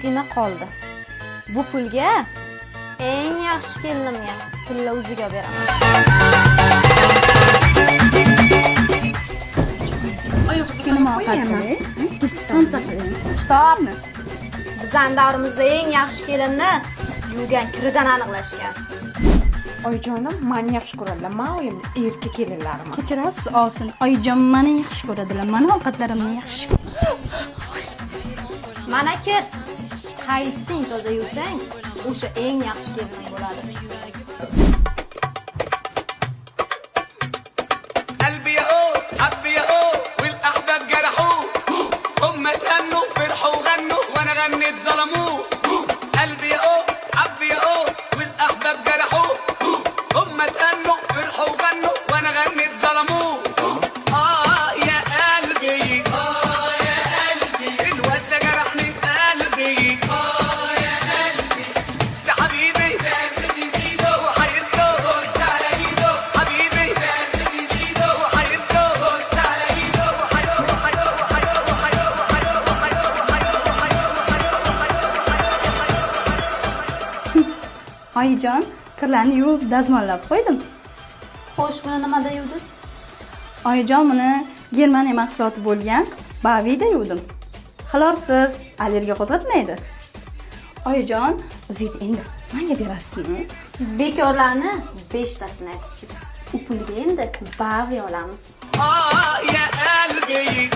ozgina qoldi. Bu pulga eng yaxshi kelinimga tilla uziga beraman. Oyoqqa qo'yaymi? Stop. Bizning davrimizda eng yaxshi kelinni yuvgan kiridan aniqlashgan. Oyijonim, meni yaxshi ko'radilar. Men oyim erkak kelinlarim. Kechirasiz, olsin. Oyijon meni yaxshi ko'radilar. Meni ovqatlarimni yaxshi. Mana kes. Qaysing toza yuvsang, o'sha eng yaxshi kelin bo'ladi. قلبي ياهو حبي ياهو والاحباب جرحوه هم تهنوا فرحوا وغنوا وانا غنيت ظلموه قلبي ياهو حبي ياهو والاحباب جرحوه هم تهنوا فرحوا وغنوا وانا غنيت ظلموه يا قلبي يا قلبي الواد ده جرحني في قلبي يا قلبي ده حبيبي وحيرته على ايده حبيبي Oyijon, kirlarni yuvib, dazmollab qo'ydim. Xo'sh, buni nimada yuvdingiz? Oyijon, buni Germaniya mahsuloti bo'lgan Bavida yuvdim. Xlorsiz, allergiya qo'zg'atmaydi. Oyijon, o'zingiz endi menga berasizmi? Bekorlarni 5 tasini aytibsiz. U pulga endi Bavi olamiz. يا قلبي